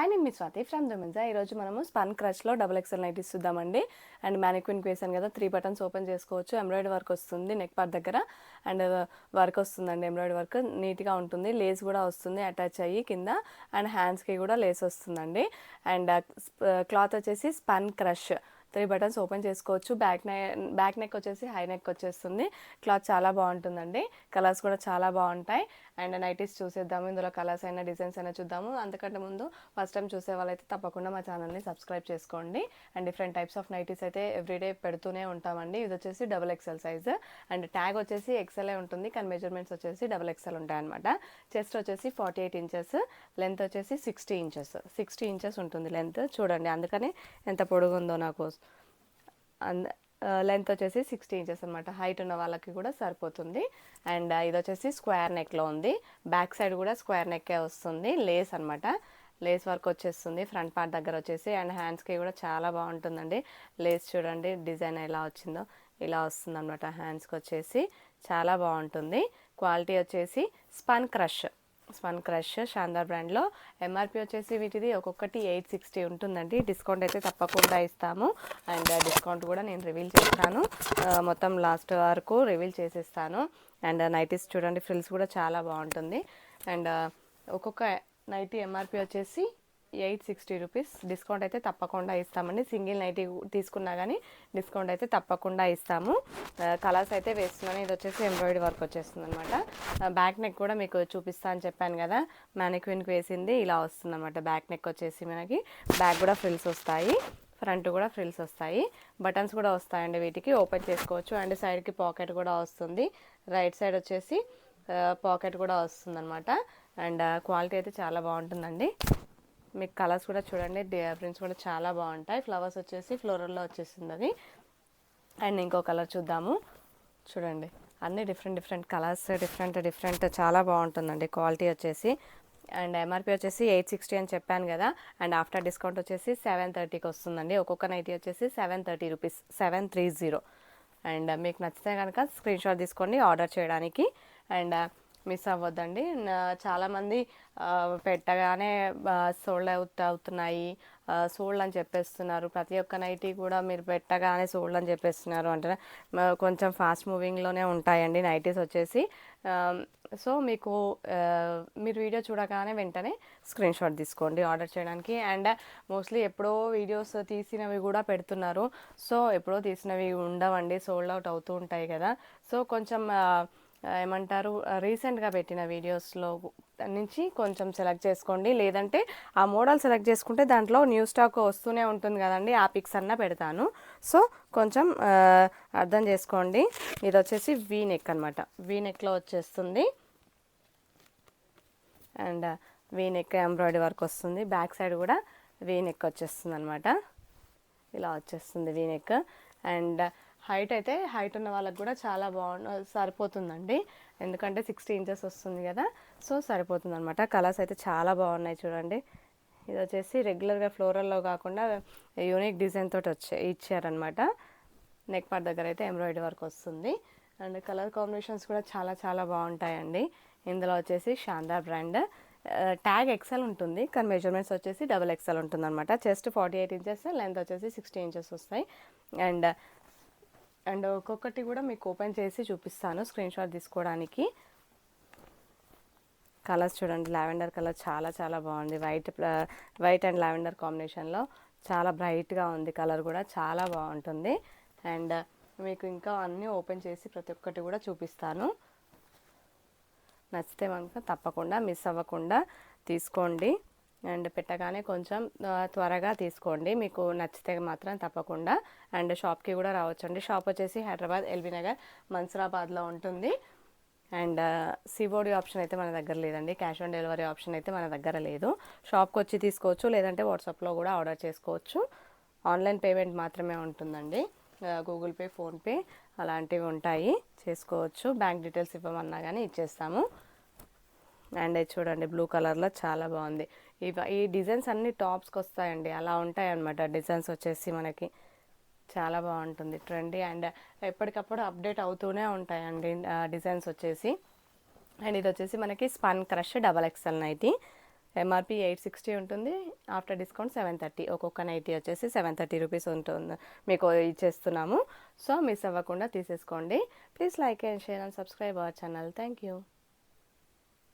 Hi, నేను మీ Swathi from దుమెన్సా. ఈరోజు మనము స్పన్ క్రష్లో డబుల్ ఎక్సెల్ నైటీస్ చూద్దామండి. అండ్ మ్యానిక్విన్కి వేసాను కదా, 3 బటన్స్ ఓపెన్ చేసుకోవచ్చు. ఎంబ్రాయిడరీ వర్క్ వస్తుంది నెక్ పార్ట్ దగ్గర, అండ్ వర్క్ వస్తుందండి. ఎంబ్రాయిడరీ వర్క్ నీట్గా ఉంటుంది. లేస్ కూడా వస్తుంది అటాచ్ అయ్యి కింద, అండ్ హ్యాండ్స్కి కూడా లేస్ వస్తుందండి. అండ్ క్లాత్ వచ్చేసి స్పన్ క్రష్, 3 బటన్స్ ఓపెన్ చేసుకోవచ్చు. బ్యాక్ నెక్ వచ్చేసి హై నెక్ వచ్చేస్తుంది. క్లాత్ చాలా బాగుంటుందండి. కలర్స్ కూడా చాలా బాగుంటాయి. అండ్ నైటీస్ చూసేద్దాము. ఇందులో కలర్స్ అయినా డిజైన్స్ అయినా చూద్దాము. అంతకంటే ముందు ఫస్ట్ టైం చూసే వాళ్ళైతే తప్పకుండా మా ఛానల్ని సబ్స్క్రైబ్ చేసుకోండి. And different types of nighties అయితే ఎవ్రీడే పెడుతూనే ఉంటామండి. ఇది వచ్చేసి double XL size, and tag వచ్చేసి ఎక్సెల్ఏ ఉంటుంది, కానీ మెజర్మెంట్స్ వచ్చేసి డబుల్ ఎక్సెల్ ఉంటాయి అనమాట. చెస్ట్ వచ్చేసి 48 ఇంచెస్, లెంత్ వచ్చేసి 60 ఇంచెస్ ఉంటుంది లెంత్. చూడండి అందుకని ఎంత పొడుగుందో నాకు. లెంత్ వచ్చేసి 60 ఇంచెస్ అనమాట. హైట్ ఉన్న వాళ్ళకి కూడా సరిపోతుంది. అండ్ ఇది వచ్చేసి స్క్వేర్ నెక్లో ఉంది. బ్యాక్ సైడ్ కూడా స్క్వేర్ నెక్కే వస్తుంది. లేస్ అనమాట, లేస్ వర్క్ వచ్చేస్తుంది ఫ్రంట్ పార్ట్ దగ్గర వచ్చేసి. అండ్ హ్యాండ్స్కి కూడా చాలా బాగుంటుందండి. లేస్ చూడండి డిజైన్ ఎలా వచ్చిందో, ఇలా వస్తుంది అనమాట. హ్యాండ్స్కి వచ్చేసి చాలా బాగుంటుంది. క్వాలిటీ వచ్చేసి స్పన్ క్రష్ శాందార్ బ్రాండ్లో. ఎంఆర్పి వచ్చేసి వీటిది ఒక్కొక్కటి 860 ఉంటుందండి. డిస్కౌంట్ అయితే తప్పకుండా ఇస్తాము. అండ్ డిస్కౌంట్ కూడా నేను రివీల్ చేస్తాను, మొత్తం లాస్ట్ వరకు రివీల్ చేసేస్తాను. అండ్ నైటీస్ చూడండి, ఫ్రిల్స్ కూడా చాలా బాగుంటుంది. అండ్ ఒక్కొక్క నైటీ ఎంఆర్పి వచ్చేసి 860 రూపీస్. డిస్కౌంట్ అయితే తప్పకుండా ఇస్తామండి. సింగిల్ నైటీ తీసుకున్నా కానీ డిస్కౌంట్ అయితే తప్పకుండా ఇస్తాము. కలర్స్ అయితే వేస్తున్నాను. ఇది వచ్చేసి ఎంబ్రాయిడరీ వర్క్ వచ్చేస్తుంది అనమాట. బ్యాక్ నెక్ కూడా మీకు చూపిస్తా అని చెప్పాను కదా, మ్యానిక్విన్కి వేసింది ఇలా వస్తుంది అనమాట. బ్యాక్ నెక్ వచ్చేసి మనకి బ్యాక్ కూడా ఫ్రిల్స్ వస్తాయి, ఫ్రంట్ కూడా ఫ్రిల్స్ వస్తాయి, బటన్స్ కూడా వస్తాయండి. వీటికి ఓపెన్ చేసుకోవచ్చు. అండ్ సైడ్కి పాకెట్ కూడా వస్తుంది. రైట్ సైడ్ వచ్చేసి పాకెట్ కూడా వస్తుంది అనమాట. అండ్ క్వాలిటీ అయితే చాలా బాగుంటుందండి. మీకు కలర్స్ కూడా చూడండి, ప్రింట్స్ కూడా చాలా బాగుంటాయి. ఫ్లవర్స్ వచ్చేసి ఫ్లోరల్లో వచ్చేసింది అది. అండ్ ఇంకో కలర్ చూద్దాము. చూడండి అన్ని డిఫరెంట్ కలర్స్, డిఫరెంట్ చాలా బాగుంటుందండి క్వాలిటీ వచ్చేసి. అండ్ ఎంఆర్పి వచ్చేసి 860 అని చెప్పాను కదా, అండ్ ఆఫ్టర్ డిస్కౌంట్ వచ్చేసి 730కి వస్తుందండి. ఒక్కొక్క నైటీ వచ్చేసి 730 రూపీస్, 730. అండ్ మీకు నచ్చితే కనుక స్క్రీన్ షాట్ తీసుకోండి ఆర్డర్ చేయడానికి. అండ్ మిస్ అవ్వద్దండి. చాలామంది పెట్టగానే సోల్డ్ అవుతున్నాయి, సోల్డ్ అని చెప్పేస్తున్నారు. ప్రతి ఒక్క నైటీ కూడా మీరు పెట్టగానే సోల్డ్ అని చెప్పేస్తున్నారు అంటే కొంచెం ఫాస్ట్ మూవింగ్లోనే ఉంటాయండి నైటీస్ వచ్చేసి. సో మీకు మీరు వీడియో చూడగానే వెంటనే స్క్రీన్ షాట్ తీసుకోండి ఆర్డర్ చేయడానికి. అండ్ మోస్ట్లీ ఎప్పుడో వీడియోస్ తీసినవి కూడా పెడుతున్నారు. సో ఎప్పుడో తీసినవి ఉండవండి, సోల్డ్ అవుట్ అవుతూ ఉంటాయి కదా. సో కొంచెం ఏమంటారు, రీసెంట్గా పెట్టిన వీడియోస్లో నుంచి కొంచెం సెలెక్ట్ చేసుకోండి. లేదంటే ఆ మోడల్ సెలెక్ట్ చేసుకుంటే దాంట్లో న్యూ స్టాక్ వస్తూనే ఉంటుంది కదండి, ఆ పిక్స్ అన్న పెడతాను. సో కొంచెం అర్థం చేసుకోండి. ఇది వచ్చేసి వీ నెక్ అనమాట, వీ నెక్లో వచ్చేస్తుంది. And V neck embroidery work వస్తుంది. బ్యాక్ సైడ్ కూడా వీ నెక్ వచ్చేస్తుంది అనమాట. ఇలా వచ్చేస్తుంది వీ నెక్. అండ్ హైట్ ఉన్న వాళ్ళకి కూడా చాలా సరిపోతుందండి, ఎందుకంటే 60 ఇంచెస్ వస్తుంది కదా. సో సరిపోతుంది అనమాట. కలర్స్ అయితే చాలా బాగున్నాయి చూడండి. ఇది వచ్చేసి రెగ్యులర్గా ఫ్లోరల్లో కాకుండా యూనిక్ డిజైన్ తోటి ఇచ్చారనమాట. నెక్ పార్ట్ దగ్గర అయితే ఎంబ్రాయిడరీ వర్క్ వస్తుంది. అండ్ కలర్ కాంబినేషన్స్ కూడా చాలా బాగుంటాయండి. ఇందులో వచ్చేసి శాందార్ బ్రాండ్. ట్యాగ్ ఎక్సెల్ ఉంటుంది, కానీ మెజర్మెంట్స్ వచ్చేసి డబుల్ ఎక్సెల్ ఉంటుంది అనమాట. చెస్ట్ 48 ఇంచెస్, లెంత్ వచ్చేసి 60 ఇంచెస్ వస్తాయి. అండ్ ఒక్కొక్కటి కూడా మీకు ఓపెన్ చేసి చూపిస్తాను స్క్రీన్ షాట్ తీసుకోవడానికి. కలర్స్ చూడండి, లావెండర్ కలర్ చాలా బాగుంది. వైట్ అండ్ లావెండర్ కాంబినేషన్లో చాలా బ్రైట్గా ఉంది. కలర్ కూడా చాలా బాగుంటుంది. అండ్ మీకు ఇంకా అన్నీ ఓపెన్ చేసి ప్రతి ఒక్కటి కూడా చూపిస్తాను. నచ్చితే కనుక తప్పకుండా మిస్ అవ్వకుండా తీసుకోండి. అండ్ పెట్టగానే కొంచెం త్వరగా తీసుకోండి, మీకు నచ్చితే మాత్రం తప్పకుండా. అండ్ షాప్కి కూడా రావచ్చండి. షాప్ వచ్చేసి హైదరాబాద్ ఎల్బీ నగర్ మన్సూరాబాద్లో ఉంటుంది. అండ్ సిఓడి ఆప్షన్ అయితే మన దగ్గర లేదండి, క్యాష్ ఆన్ డెలివరీ ఆప్షన్ అయితే మన దగ్గర లేదు. షాప్కి వచ్చి తీసుకోవచ్చు, లేదంటే వాట్సాప్లో కూడా ఆర్డర్ చేసుకోవచ్చు. ఆన్లైన్ పేమెంట్ మాత్రమే ఉంటుందండి. గూగుల్ పే, ఫోన్పే అలాంటివి ఉంటాయి, చేసుకోవచ్చు. బ్యాంక్ డీటెయిల్స్ ఇవ్వమన్నా కానీ ఇచ్చేస్తాము. అండ్ చూడండి బ్లూ కలర్లో చాలా బాగుంది. ఈ డిజైన్స్ అన్ని టాప్స్కి వస్తాయండి, అలా ఉంటాయి అన్నమాట. డిజైన్స్ వచ్చేసి మనకి చాలా బాగుంటుంది, ట్రెండీ. అండ్ ఎప్పటికప్పుడు అప్డేట్ అవుతూనే ఉంటాయండి డిజైన్స్ వచ్చేసి. అండ్ ఇది వచ్చేసి మనకి spun crush double XL nighty. MRP 860 ఉంటుంది, ఆఫ్టర్ డిస్కౌంట్ 730. ఒక్కొక్క నైటీ వచ్చేసి 730 రూపీస్ ఉంటుంది, మీకు ఇచ్చేస్తున్నాము. సో మిస్ అవ్వకుండా తీసేసుకోండి. Please like and share and subscribe our channel. Thank you.